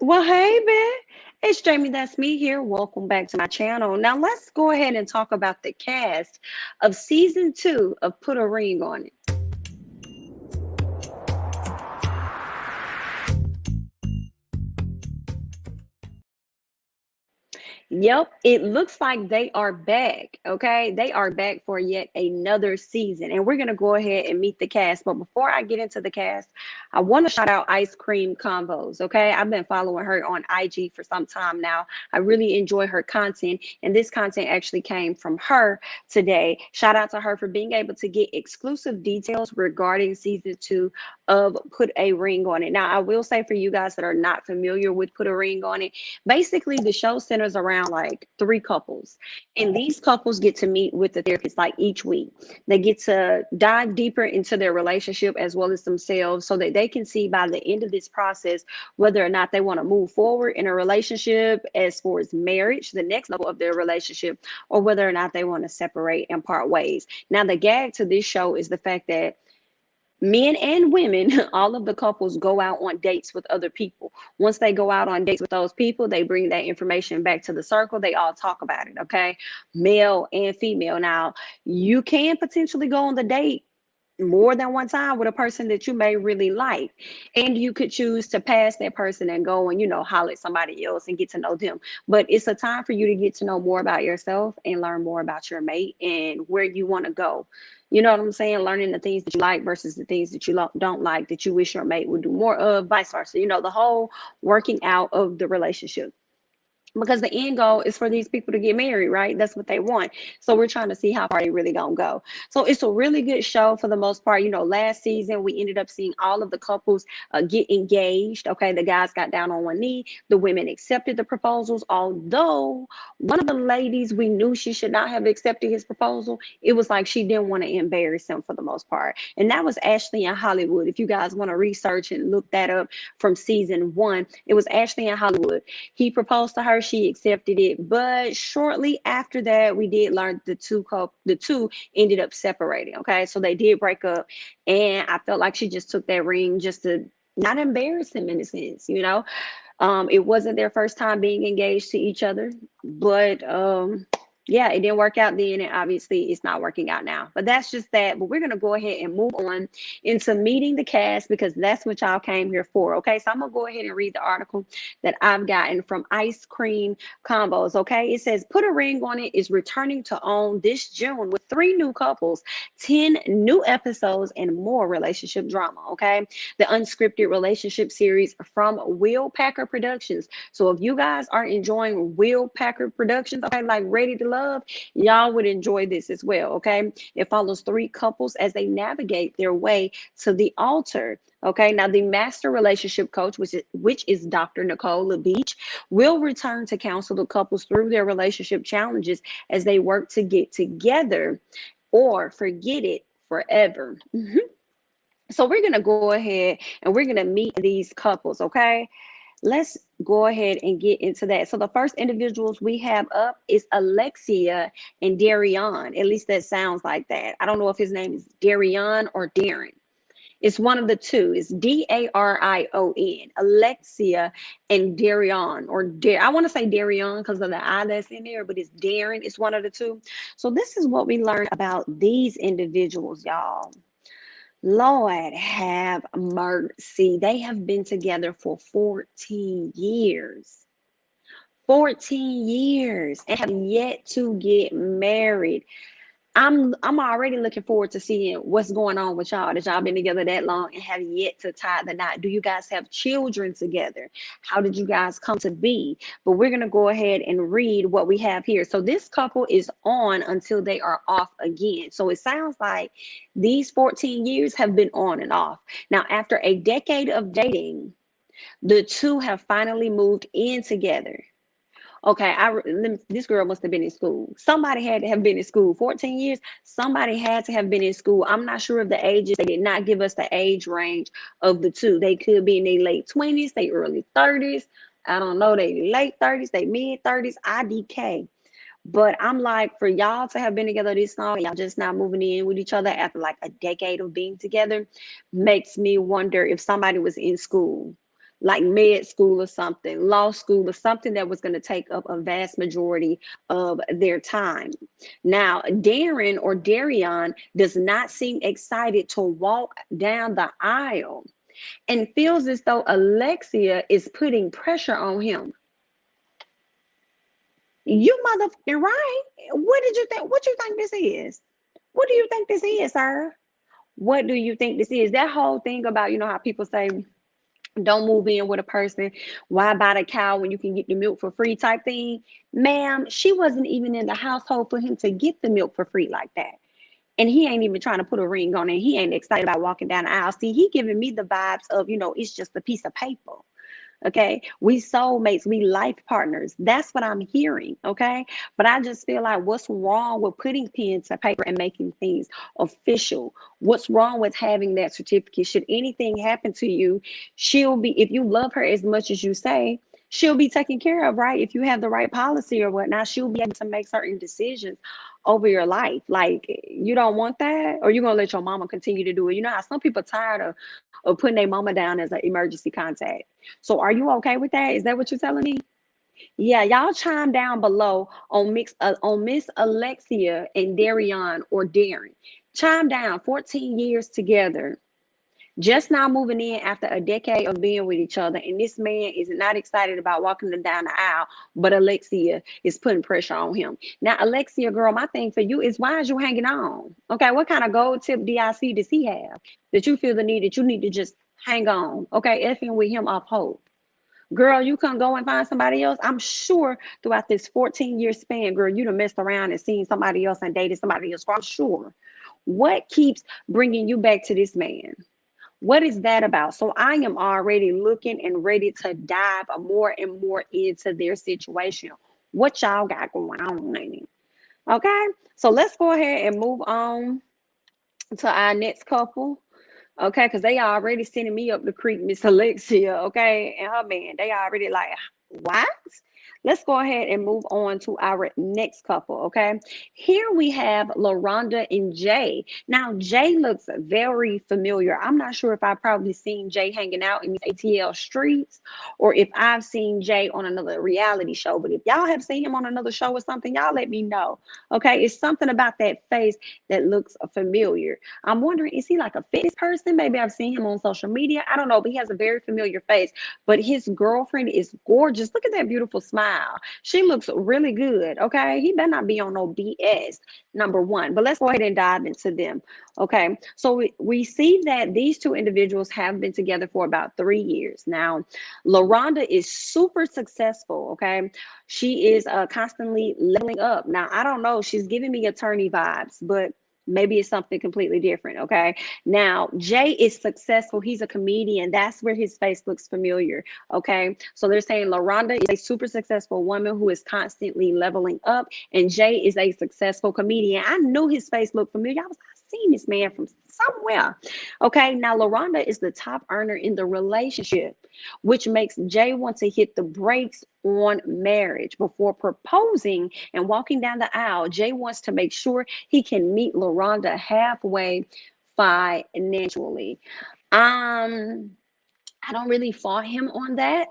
Well, hey, man. It's Jamie. That's me here. Welcome back to my channel. Now, let's go ahead and talk about the cast of season two of Put a Ring on It. Yep, it looks like they are back. Okay, they are back for yet another season, and we're gonna go ahead and meet the cast. But before I get into the cast, I want to shout out Ice Cream Convos. Okay, I've been following her on IG for some time now. I really enjoy her content, and this content actually came from her today. Shout out to her for being able to get exclusive details regarding season two of Put a Ring on It. Now, I will say for you guys that are not familiar with Put a Ring on It. Basically, the show centers around like three couples, and these couples get to meet with the therapist like each week. They get to dive deeper into their relationship as well as themselves so that they can see by the end of this process whether or not they want to move forward in a relationship as far as marriage, the next level of their relationship, or whether or not they want to separate and part ways. Now, the gag to this show is the fact that men and women, all of the couples go out on dates with other people. Once they go out on dates with those people, they bring that information back to the circle. They all talk about it, okay? Male and female. Now, you can potentially go on the date more than one time with a person that you may really like. And you could choose to pass that person and go and, holler at somebody else and get to know them. But it's a time for you to get to know more about yourself and learn more about your mate and where you want to go. You know what I'm saying? Learning the things that you like versus the things that you don't like that you wish your mate would do more of, vice versa. The whole working out of the relationship, because the end goal is for these people to get married, right? That's what they want. So we're trying to see how far they really gonna go. So it's a really good show for the most part. Last season we ended up seeing all of the couples get engaged. Okay, the guys got down on one knee, the women accepted the proposals, although one of the ladies, we knew she should not have accepted his proposal. It was like she didn't want to embarrass him for the most part, and that was Ashley in Hollywood. If you guys want to research and look that up, from season one, it was Ashley in Hollywood. He proposed to her, she accepted it, but shortly after that, we did learn the two ended up separating. Okay, so they did break up, and I felt like she just took that ring just to not embarrass him in a sense. It wasn't their first time being engaged to each other, but yeah, it didn't work out then, and obviously it's not working out now. But that's just that. But we're gonna go ahead and move on into meeting the cast because that's what y'all came here for. Okay, so I'm gonna go ahead and read the article that I've gotten from Ice Cream Combos. Okay, it says Put a Ring on It is returning to OWN this June with three new couples, 10 new episodes, and more relationship drama. Okay, the unscripted relationship series from Will Packer Productions. So if you guys are enjoying Will Packer Productions, okay, like Ready to Love, y'all would enjoy this as well. Okay, it follows three couples as they navigate their way to the altar. Okay, now the master relationship coach, which is Dr. Nicole LaBeach, will return to counsel the couples through their relationship challenges as they work to get together or forget it forever. So we're gonna go ahead and we're gonna meet these couples, okay? Let's go ahead and get into that. So the first individuals we have up is Alexia and Darion. At least that sounds like that. I don't know if his name is Darion or Darren. It's one of the two. It's Darion. Alexia and Darion, or I want to say Darion because of the I that's in there, but it's Darren. It's one of the two. So this is what we learned about these individuals, y'all. Lord have mercy. They have been together for 14 years. 14 years and have yet to get married. I'm already looking forward to seeing what's going on with y'all. That y'all been together that long and have yet to tie the knot. Do you guys have children together? How did you guys come to be? But we're gonna go ahead and read what we have here. So this couple is on until they are off again. So it sounds like these 14 years have been on and off. Now, after a decade of dating, the two have finally moved in together. Okay, this girl must have been in school. Somebody had to have been in school. 14 years, somebody had to have been in school. I'm not sure of the ages. They did not give us the age range of the two. They could be in their late 20s, they early 30s. I don't know, they late 30s, they mid 30s, IDK. But I'm like, for y'all to have been together this long, y'all just not moving in with each other after like a decade of being together, makes me wonder if somebody was in school. like med school or something, law school or something that was going to take up a vast majority of their time. Now, Darren or Darion does not seem excited to walk down the aisle and feels as though Alexia is putting pressure on him. You motherfucking right. What did you think? What you think this is? What do you think this is, sir? What do you think this is? That whole thing about, how people say, don't move in with a person. Why buy the cow when you can get the milk for free type thing? Ma'am, she wasn't even in the household for him to get the milk for free like that. And he ain't even trying to put a ring on it. He ain't excited about walking down the aisle. See, he giving me the vibes of, it's just a piece of paper. Okay. We soulmates, we life partners. That's what I'm hearing. Okay. But I just feel like what's wrong with putting pen to paper and making things official? What's wrong with having that certificate? Should anything happen to you, if you love her as much as you say, she'll be taken care of, right? If you have the right policy or whatnot, she'll be able to make certain decisions over your life. Like, you don't want that, or you're gonna let your mama continue to do it. You know how some people tired of putting their mama down as an emergency contact. So are you okay with that? Is that what you're telling me? Yeah, y'all chime down below on Miss Alexia and Darion or Darren. Chime down. 14 years together, just now moving in after a decade of being with each other, and this man is not excited about walking them down the aisle, but Alexia is putting pressure on him. Now, Alexia, girl, my thing for you is, why is you hanging on? Okay, what kind of gold tip DIC does he have that you feel the need that you need to just hang on? Okay, effing with him off hope. Girl, you couldn't go and find somebody else. I'm sure throughout this 14-year span, girl, you done messed around and seen somebody else and dated somebody else. I'm sure. What keeps bringing you back to this man? What is that about? So I am already looking and ready to dive more and more into their situation. What y'all got going on, lady? Okay, so let's go ahead and move on to our next couple. Okay, because they already sending me up the creek, Miss Alexia, okay, and her man. They already like, what? Let's go ahead and move on to our next couple, okay? Here we have LaRonda and Jay. Now, Jay looks very familiar. I'm not sure if I've probably seen Jay hanging out in these ATL streets or if I've seen Jay on another reality show. But if y'all have seen him on another show or something, y'all let me know, okay? It's something about that face that looks familiar. I'm wondering, is he like a fitness person? Maybe I've seen him on social media. I don't know, but he has a very familiar face. But his girlfriend is gorgeous. Look at that beautiful smile. She looks really good. Okay. He better not be on no BS, number one. But let's go ahead and dive into them. Okay. So we see that these two individuals have been together for about 3 years. Now, LaRonda is super successful. Okay. She is constantly leveling up. Now, I don't know. She's giving me attorney vibes, but maybe it's something completely different. Okay. Now, Jay is successful. He's a comedian. That's where his face looks familiar. Okay. So they're saying LaRonda is a super successful woman who is constantly leveling up, and Jay is a successful comedian. I knew his face looked familiar. I've seen this man from somewhere. Okay. Now, LaRonda is the top earner in the relationship, which makes Jay want to hit the brakes on marriage before proposing and walking down the aisle. Jay wants to make sure he can meet LaRonda halfway financially. I don't really fault him on that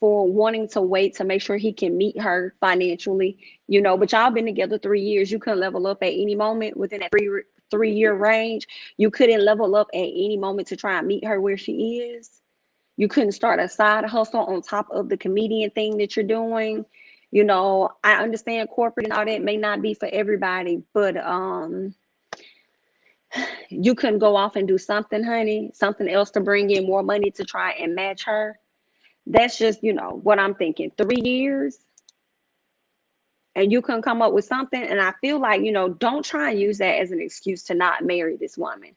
for wanting to wait to make sure he can meet her financially, but y'all been together 3 years. You couldn't level up at any moment within that three-year range. You couldn't level up at any moment to try and meet her where she is. You couldn't start a side hustle on top of the comedian thing that you're doing. I understand corporate and all that may not be for everybody, but you couldn't go off and do something, honey, something else to bring in more money to try and match her. That's just, what I'm thinking. 3 years and you couldn't come up with something. And I feel like, don't try and use that as an excuse to not marry this woman.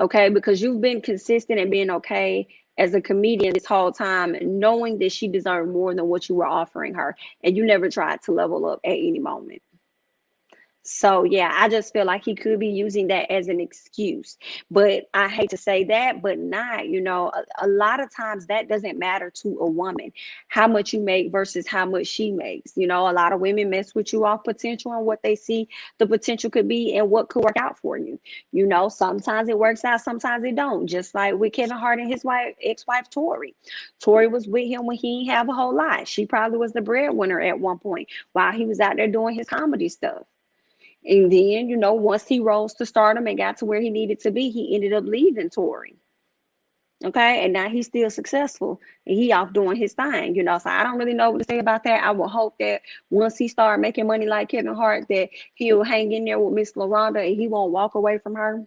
Okay, because you've been consistent and being okay as a comedian this whole time, knowing that she deserved more than what you were offering her, and you never tried to level up at any moment. So yeah, I just feel like he could be using that as an excuse. But I hate to say that, but not, a lot of times that doesn't matter to a woman, how much you make versus how much she makes. A lot of women mess with you off potential and what they see the potential could be and what could work out for you. Sometimes it works out, sometimes it don't. Just like with Kevin Hart and his wife, ex-wife Tori. Tori was with him when he didn't have a whole lot. She probably was the breadwinner at one point while he was out there doing his comedy stuff. And then, once he rose to stardom and got to where he needed to be, he ended up leaving Tory. Okay. And now he's still successful and he off doing his thing, So I don't really know what to say about that. I will hope that once he start making money like Kevin Hart, that he'll hang in there with Miss LaRonda and he won't walk away from her.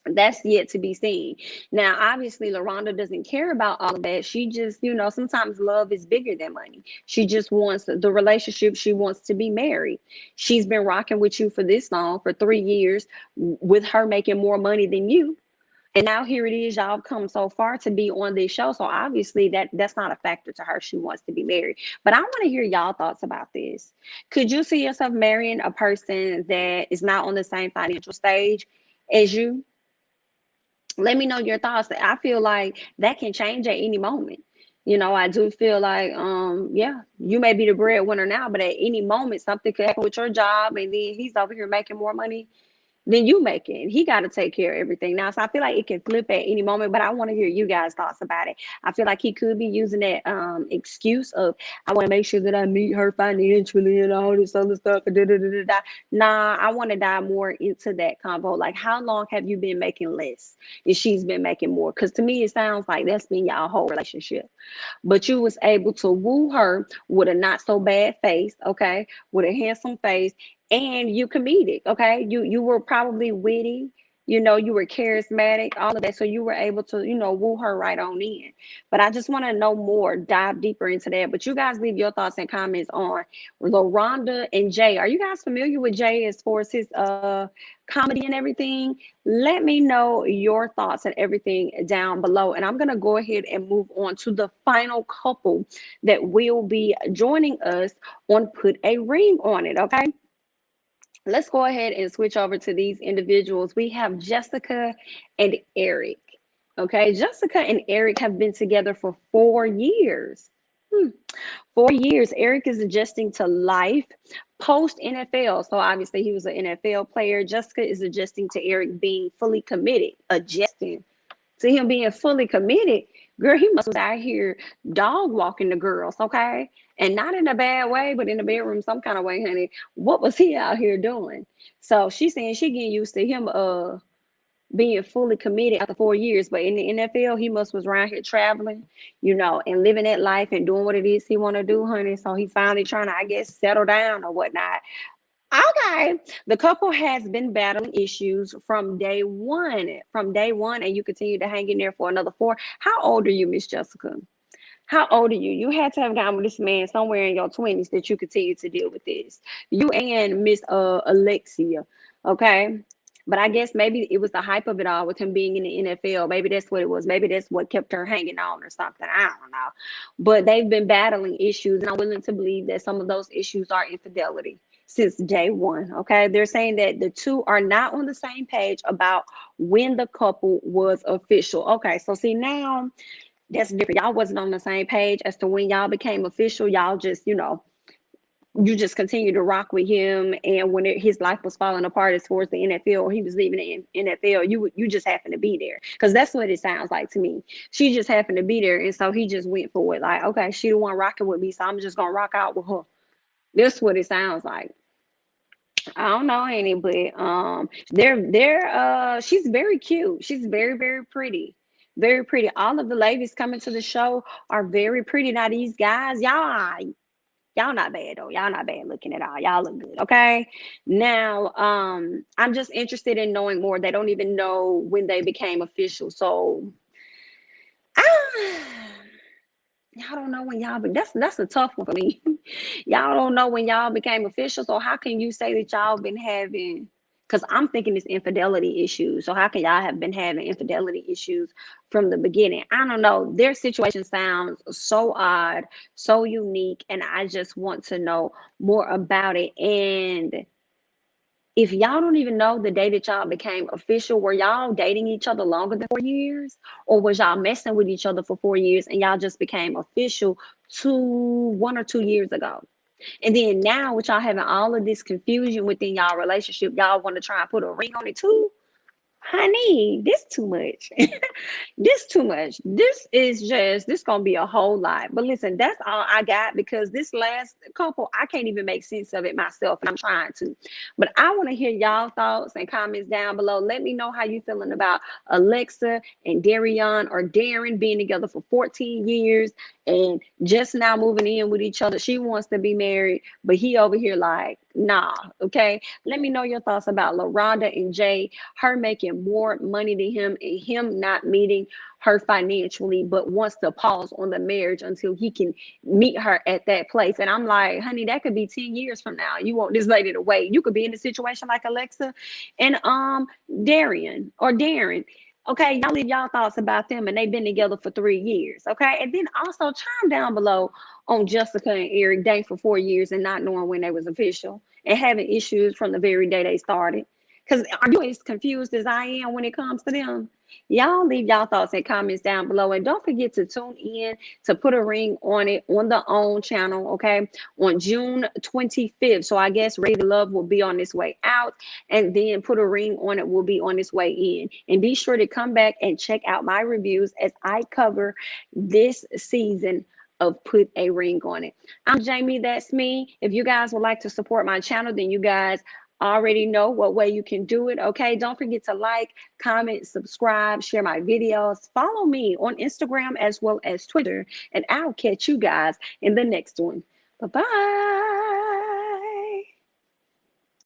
That's yet to be seen. Now, obviously, LaRonda doesn't care about all of that. She just, sometimes love is bigger than money. She just wants the relationship. She wants to be married. She's been rocking with you for this long, for 3 years, with her making more money than you. And now here it is, y'all come so far to be on this show. So obviously that's not a factor to her. She wants to be married. But I want to hear y'all thoughts about this. Could you see yourself marrying a person that is not on the same financial stage as you? Let me know your thoughts. I feel like that can change at any moment. I do feel like, yeah, you may be the breadwinner now, but at any moment something could happen with your job, and then he's over here making more money than you making. He got to take care of everything now. So I feel like it can flip at any moment, but I want to hear you guys' thoughts about it. I feel like he could be using that excuse of, I want to make sure that I meet her financially and all this other stuff. Da, da, da, da, da. Nah, I want to dive more into that convo. Like, how long have you been making less and she's been making more? Because to me, it sounds like that's been y'all whole relationship. But you was able to woo her with a not so bad face, okay, with a handsome face, and you comedic, okay. You were probably witty, you were charismatic, all of that. So you were able to, woo her right on in. But I just want to know more, dive deeper into that. But you guys leave your thoughts and comments on LaRonda and Jay. Are you guys familiar with Jay as far as his comedy and everything? Let me know your thoughts and everything down below. And I'm gonna go ahead and move on to the final couple that will be joining us on Put a Ring on It, okay? Let's go ahead and switch over to these individuals. We have Jessica and Eric. Okay, Jessica and Eric have been together for 4 years. 4 years. Eric is adjusting to life post NFL. So obviously he was an NFL player. Jessica is adjusting to Eric being fully committed, adjusting to him being fully committed. Girl, he must was out here dog walking the girls, okay? And not in a bad way, but in the bedroom, some kind of way, honey. What was he out here doing? So she's saying she getting used to him being fully committed after 4 years. But in the NFL, he must was around here traveling, and living that life and doing what it is he want to do, honey. So he finally trying to, I guess, settle down or whatnot. Okay. The couple has been battling issues from day one. From day one, and you continue to hang in there for another four. How old are you, Miss Jessica? How old are you? You had to have gotten with this man somewhere in your 20s that you continue to deal with this. You and Miss Alexia. Okay. But I guess maybe it was the hype of it all with him being in the NFL. Maybe that's what it was. Maybe that's what kept her hanging on or something. I don't know. But they've been battling issues, and I'm willing to believe that some of those issues are infidelity since day one. Okay. They're saying that the two are not on the same page about when the couple was official. Okay. So see, now that's different. Y'all wasn't on the same page as to when y'all became official. Y'all just, you just continue to rock with him. And when his life was falling apart as far as the NFL, or he was leaving the NFL, you just happened to be there. Because that's what it sounds like to me. She just happened to be there. And so he just went for it. Like, okay, she the one rocking with me, so I'm just going to rock out with her. That's what it sounds like. I don't know any, but she's very cute. She's very, very pretty. Very pretty. All of the ladies coming to the show are very pretty. Now these guys, y'all not bad though. Y'all not bad looking at all. Y'all look good. Okay. Now, I'm just interested in knowing more. They don't even know when they became official. So y'all don't know when y'all, but that's a tough one for me. Y'all don't know when y'all became official. So how can you say that y'all been having? Because I'm thinking it's infidelity issues. So how can y'all have been having infidelity issues from the beginning? I don't know. Their situation sounds so odd, so unique, and I just want to know more about it. And If y'all don't even know the day that y'all became official, were y'all dating each other longer than 4 years? Or was y'all messing with each other for 4 years and y'all just became official 1 or 2 years ago? And then now, with y'all having all of this confusion within y'all relationship, y'all want to try and put a ring on it too? Honey, this too much. This too much. This gonna be a whole lot. But listen, that's all I got because this last couple, I can't even make sense of it myself, and I'm trying to. But I want to hear y'all thoughts and comments down below. Let me know how you feeling about Alexa and Darion or Darren being together for 14 years and just now moving in with each other. She wants to be married, but he over here like, nah, okay? Let me know your thoughts about LaRonda and Jay, her making more money than him and him not meeting her financially, but wants to pause on the marriage until he can meet her at that place. And I'm like, honey, that could be 10 years from now. You want this lady to wait. You could be in a situation like Alexa and Darian or Darren. Okay, y'all leave y'all thoughts about them, and they've been together for 3 years. Okay, and then also chime down below on Jessica and Eric dating for 4 years and not knowing when they was official and having issues from the very day they started. Because are you as confused as I am when it comes to them? Y'all leave y'all thoughts and comments down below. And don't forget to tune in to Put a Ring on It on the OWN channel, okay, on June 25th. So I guess Ready to Love will be on its way out. And then Put a Ring on It will be on its way in. And be sure to come back and check out my reviews as I cover this season of Put a Ring on It. I'm Jamie, that's me. If you guys would like to support my channel, then you guys already know what way you can do it. Okay, don't forget to like, comment, subscribe, share my videos, follow me on Instagram as well as Twitter, and I'll catch you guys in the next one. Bye bye.